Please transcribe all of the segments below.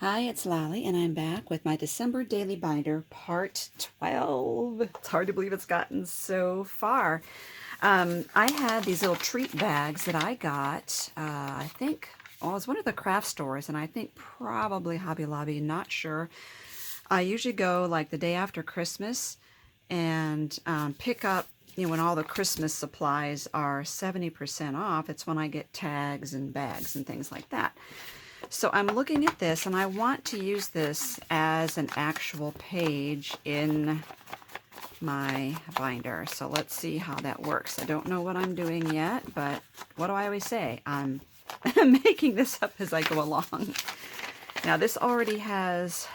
Hi, it's Lally, and I'm back with my December Daily Binder, part 12. It's hard to believe it's gotten so far. I had these little treat bags that I got, I think, well, it was one of the craft stores, and I think probably Hobby Lobby, not sure. I usually go like the day after Christmas and pick up, when all the Christmas supplies are 70% off. It's when I get tags and bags and things like that. So I'm looking at this and I want to use this as an actual page in my binder. So let's see how that works. I don't know what I'm doing yet, but what do I always say? I'm making this up as I go along. Now this already has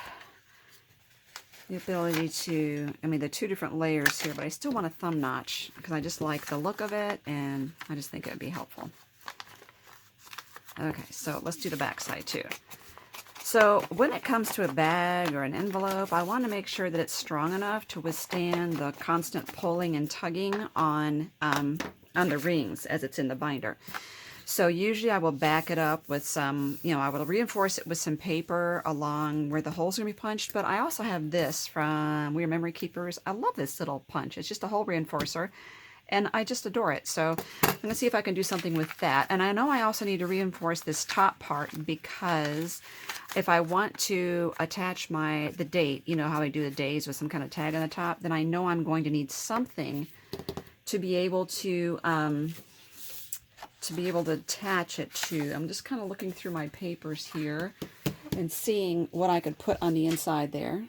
the ability to, the two different layers here, but I still want a thumb notch because I just like the look of it and I just think it would be helpful. Okay, so let's do the back side too. So when it comes to a bag or an envelope, I want to make sure that it's strong enough to withstand the constant pulling and tugging on the rings as it's in the binder. So usually I will back it up with some, I will reinforce it with some paper along where the holes are going to be punched. But I also have this from Weird Memory Keepers. I love this little punch. It's just a hole reinforcer. And I just adore it. So I'm going to see if I can do something with that. And I know I also need to reinforce this top part because if I want to attach the date, you know how I do the days with some kind of tag on the top, then I know I'm going to need something to be able to attach it to. I'm just kind of looking through my papers here and seeing what I could put on the inside there.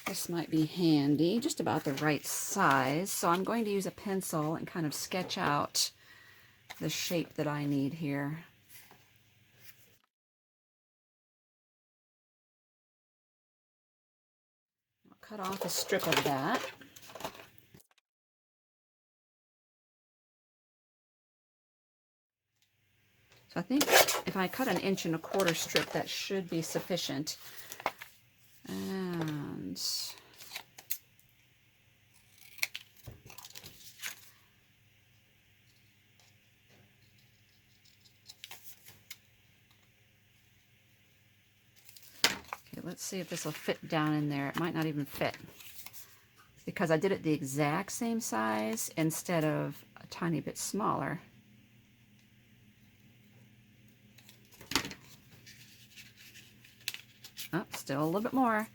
This might be handy, just about the right size. So I'm going to use a pencil and kind of sketch out the shape that I need here. I'll cut off a strip of that. So I think if I cut an 1.25" strip, that should be sufficient. And okay, let's see if this will fit down in there. It might not even fit because I did it the exact same size instead of a tiny bit smaller. Oh, still a little bit more.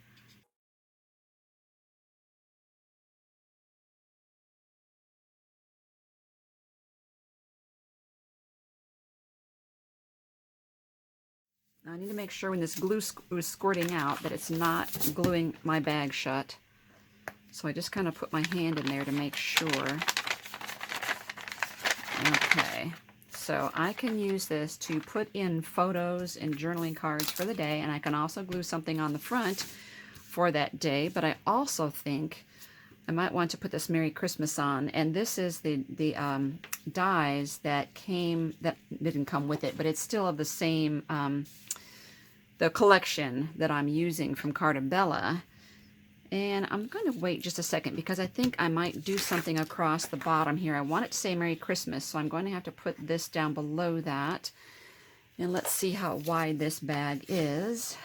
I need to make sure when this glue is squirting out that it's not gluing my bag shut. So I just kind of put my hand in there to make sure. Okay, so I can use this to put in photos and journaling cards for the day, and I can also glue something on the front for that day, but I also think I might want to put this Merry Christmas on, and this is the dies that didn't come with it, but it's still of the same the collection that I'm using from Cartabella. And I'm going to wait just a second because I think I might do something across the bottom here. I want it to say Merry Christmas, so I'm going to have to put this down below that. And let's see how wide this bag is.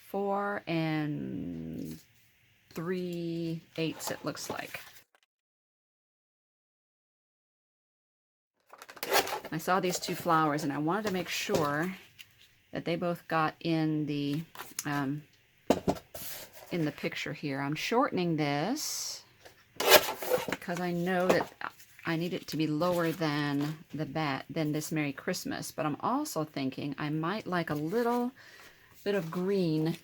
4 3/8 it looks like. I saw these two flowers and I wanted to make sure that they both got in the picture here. I'm shortening this because I know that I need it to be lower than this Merry Christmas, but I'm also thinking I might like a little bit of green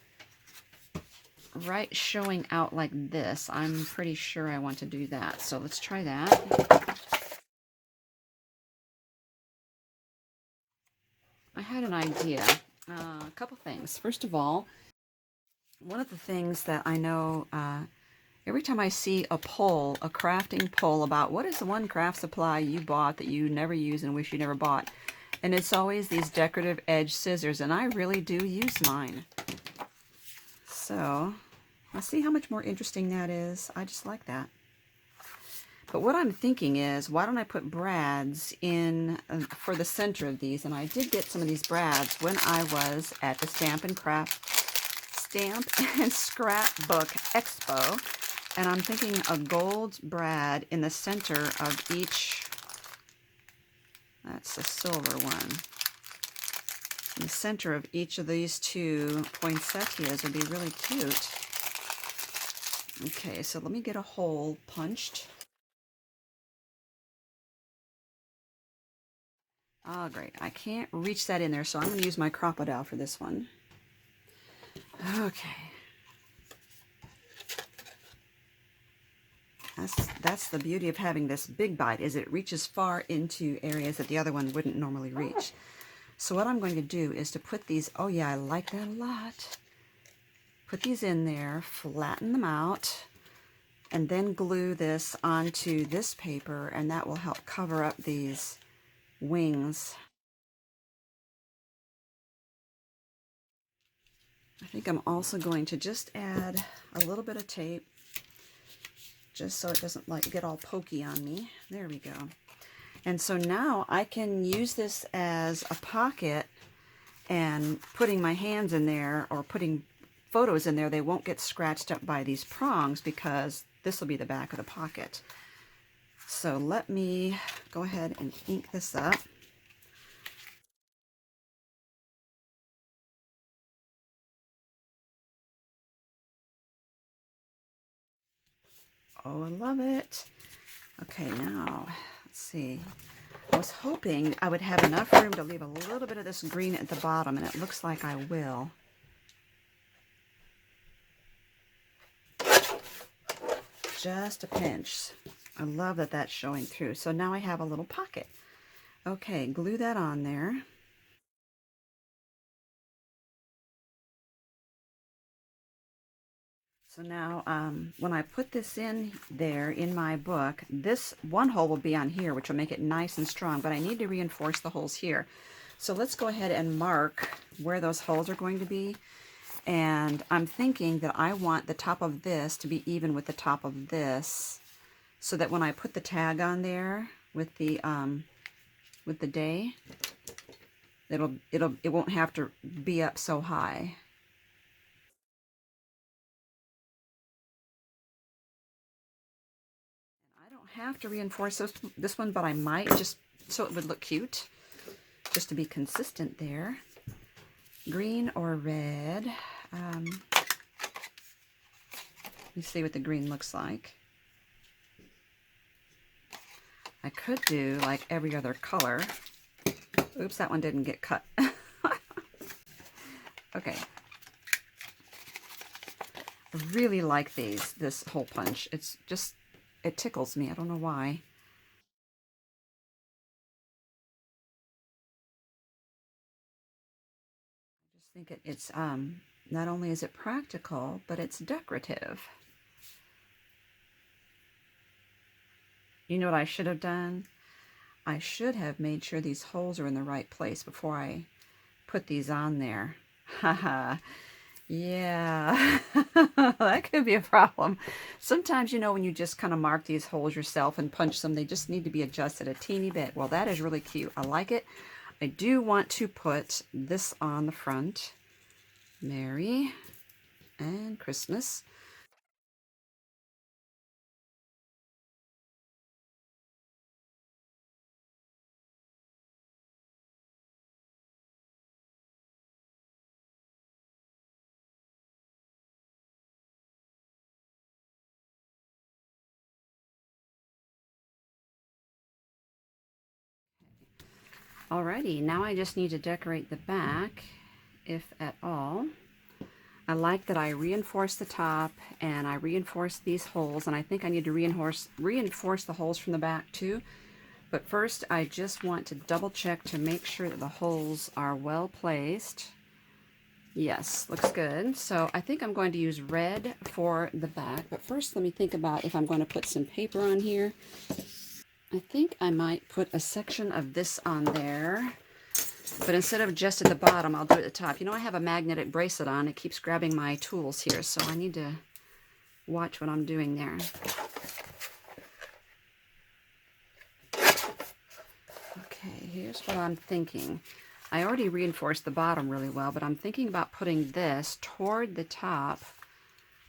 right showing out like this. I'm pretty sure I want to do that, so let's try that. I had an idea. A couple things. First of all, one of the things that I know every time I see a poll, a crafting poll about what is the one craft supply you bought that you never use and wish you never bought, and it's always these decorative edge scissors, and I really do use mine. So let's see how much more interesting that is. I just like that. But what I'm thinking is, why don't I put brads in for the center of these? And I did get some of these brads when I was at the Stamp and Scrapbook Expo. And I'm thinking a gold brad in the center of each. That's a silver one. In the center of each of these two poinsettias would be really cute. Okay, so let me get a hole punched. Oh, great. I can't reach that in there, so I'm going to use my crocodile for this one. Okay. That's the beauty of having this big bite, is it reaches far into areas that the other one wouldn't normally reach. So what I'm going to do is to put these, oh yeah, I like that a lot. Put these in there, flatten them out, and then glue this onto this paper, and that will help cover up these wings. I think I'm also going to just add a little bit of tape, just so it doesn't like get all pokey on me. There we go. And so now I can use this as a pocket, and putting my hands in there or putting photos in there, they won't get scratched up by these prongs because this will be the back of the pocket. So let me go ahead and ink this up. Oh, I love it. Okay, now, let's see. I was hoping I would have enough room to leave a little bit of this green at the bottom, and it looks like I will. Just a pinch. I love that that's showing through. So now I have a little pocket. Okay, glue that on there. So now, when I put this in there in my book, this one hole will be on here, which will make it nice and strong, but I need to reinforce the holes here. So let's go ahead and mark where those holes are going to be. And I'm thinking that I want the top of this to be even with the top of this, so that when I put the tag on there with the day, it won't have to be up so high. Have to reinforce this one, but I might, just so it would look cute, just to be consistent there. Green or red. Let me see what the green looks like. I could do like every other color. Oops, that one didn't get cut. Okay. I really like this hole punch. It's just, it tickles me. I don't know why. I just think it's not only is it practical, but it's decorative. You know what I should have done? I should have made sure these holes are in the right place before I put these on there. Haha. Yeah, that could be a problem. Sometimes, you know, when you just kind of mark these holes yourself and punch them, they just need to be adjusted a teeny bit. Well, that is really cute. I like it. I do want to put this on the front. Merry and Christmas. Alrighty, now I just need to decorate the back, if at all. I like that I reinforce the top and I reinforce these holes, and I think I need to reinforce the holes from the back too. But first, I just want to double check to make sure that the holes are well placed. Yes, looks good. So I think I'm going to use red for the back, but first let me think about if I'm going to put some paper on here. I think I might put a section of this on there, but instead of just at the bottom, I'll do it at the top. You know, I have a magnetic bracelet on. It keeps grabbing my tools here, so I need to watch what I'm doing there. Okay, here's what I'm thinking. I already reinforced the bottom really well, but I'm thinking about putting this toward the top,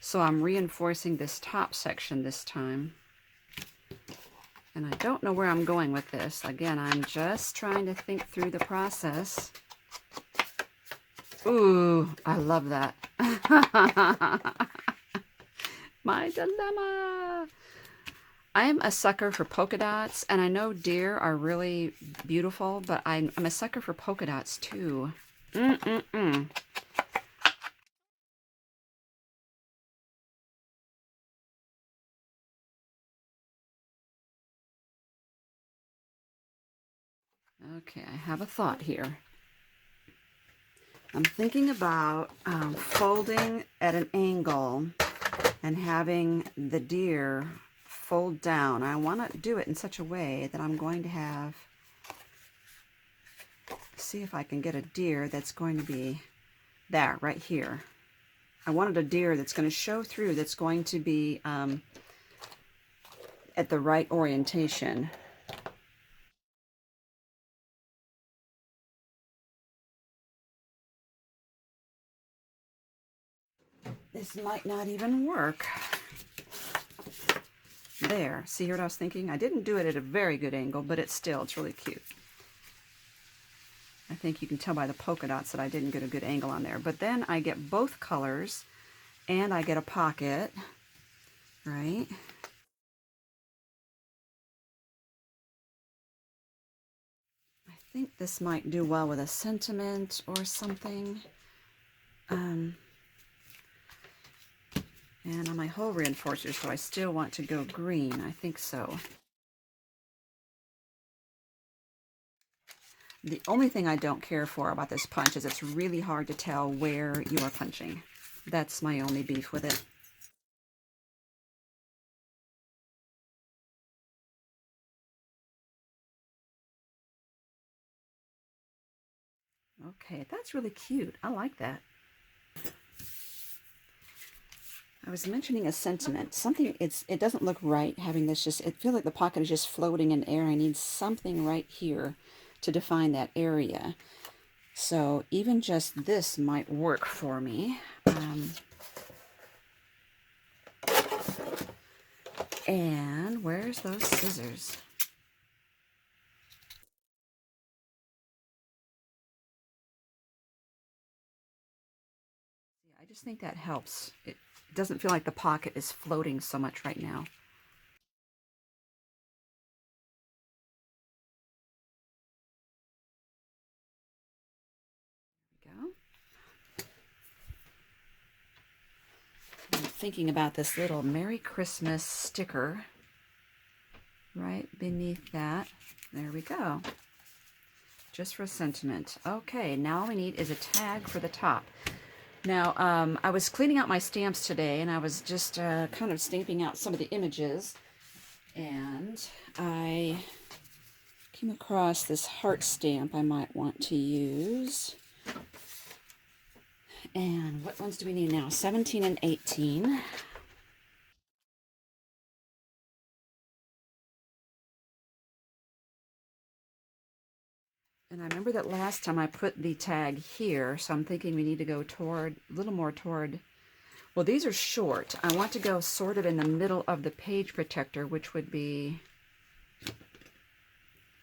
so I'm reinforcing this top section this time. And I don't know where I'm going with this. Again, I'm just trying to think through the process. Ooh, I love that. My dilemma. I am a sucker for polka dots, and I know deer are really beautiful, but I'm a sucker for polka dots too. Mm-mm-mm. Okay, I have a thought here. I'm thinking about folding at an angle and having the deer fold down. I want to do it in such a way that I'm going to have, see if I can get a deer that's going to be there, right here. I wanted a deer that's going to show through, that's going to be at the right orientation. This might not even work. There, see what I was thinking? I didn't do it at a very good angle, but it's really cute. I think you can tell by the polka dots that I didn't get a good angle on there. But then I get both colors, and I get a pocket, right? I think this might do well with a sentiment or something. And on my hole reinforcers, so I still want to go green. I think so. The only thing I don't care for about this punch is it's really hard to tell where you are punching. That's my only beef with it. Okay, that's really cute. I like that. I was mentioning a sentiment. Something, it doesn't look right having this just, it feels like the pocket is just floating in air. I need something right here to define that area. So even just this might work for me. And where's those scissors? I just think that helps. It doesn't feel like the pocket is floating so much right now. There we go. I'm thinking about this little Merry Christmas sticker right beneath that. There we go. Just for sentiment. Okay, now all we need is a tag for the top. Now, I was cleaning out my stamps today, and I was just kind of stamping out some of the images, and I came across this heart stamp I might want to use. And what ones do we need now? 17 and 18. And I remember that last time I put the tag here, so I'm thinking we need to go toward, a little more toward, well, these are short. I want to go sort of in the middle of the page protector, which would be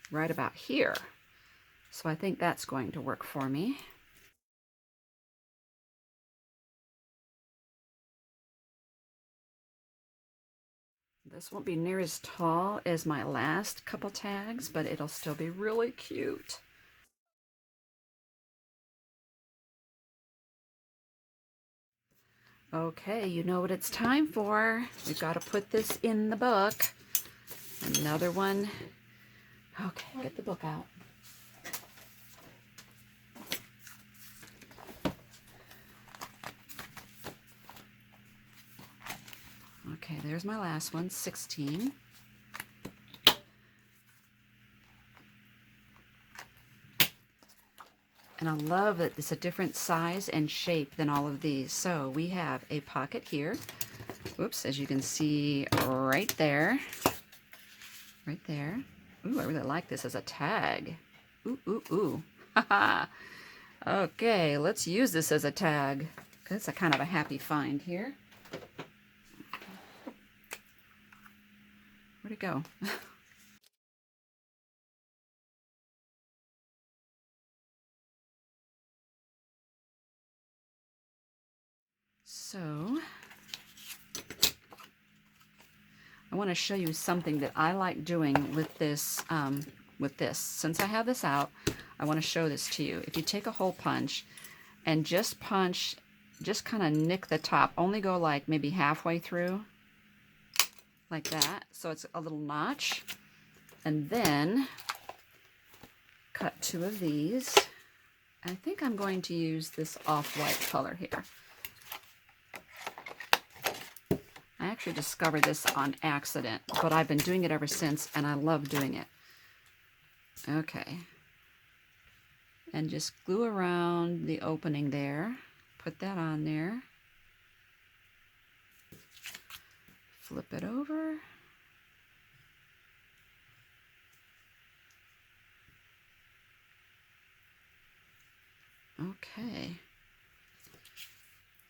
right about here. So I think that's going to work for me. This won't be near as tall as my last couple tags, but it'll still be really cute. Okay, you know what it's time for. We've got to put this in the book. Another one. Okay, get the book out. Okay, there's my last one, 16. And I love that it's a different size and shape than all of these. So we have a pocket here. Whoops, as you can see right there. Right there. Ooh, I really like this as a tag. Ooh, ooh, ooh. Haha. Okay, let's use this as a tag. It's a kind of a happy find here. Where'd it go? So, I want to show you something that I like doing with this. Since I have this out, I want to show this to you. If you take a hole punch and just punch, just kind of nick the top, only go like maybe halfway through, like that, so it's a little notch, and then cut 2 of these. I think I'm going to use this off-white color here. I actually discovered this on accident, but I've been doing it ever since, and I love doing it. Okay. And just glue around the opening there. Put that on there. Flip it over. Okay.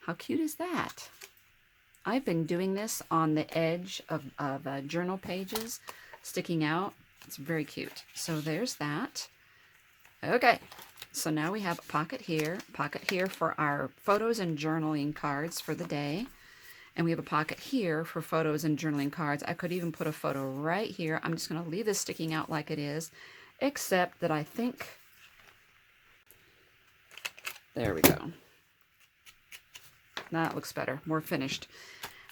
How cute is that? I've been doing this on the edge of journal pages, sticking out. It's very cute. So there's that. Okay, so now we have a pocket here for our photos and journaling cards for the day. And we have a pocket here for photos and journaling cards. I could even put a photo right here. I'm just going to leave this sticking out like it is, except that I think, there we go. That looks better, more finished.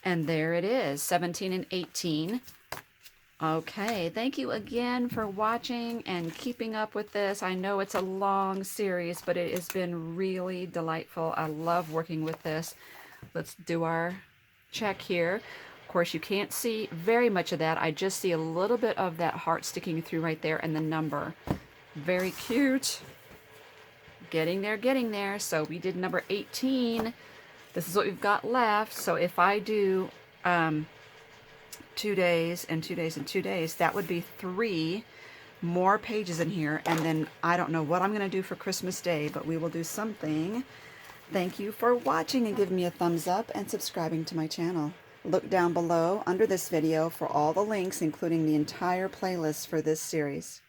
And there it is, 17 and 18. Okay, thank you again for watching and keeping up with this. I know it's a long series, but it has been really delightful. I love working with this. Let's do our check here. Of course, you can't see very much of that. I just see a little bit of that heart sticking through right there and the number. Very cute. Getting there, getting there. So we did number 18. This is what we've got left. So if I do 2 days and 2 days and 2 days, that would be 3 more pages in here. And then I don't know what I'm going to do for Christmas Day, but we will do something. Thank you for watching and giving me a thumbs up and subscribing to my channel. Look down below under this video for all the links, including the entire playlist for this series.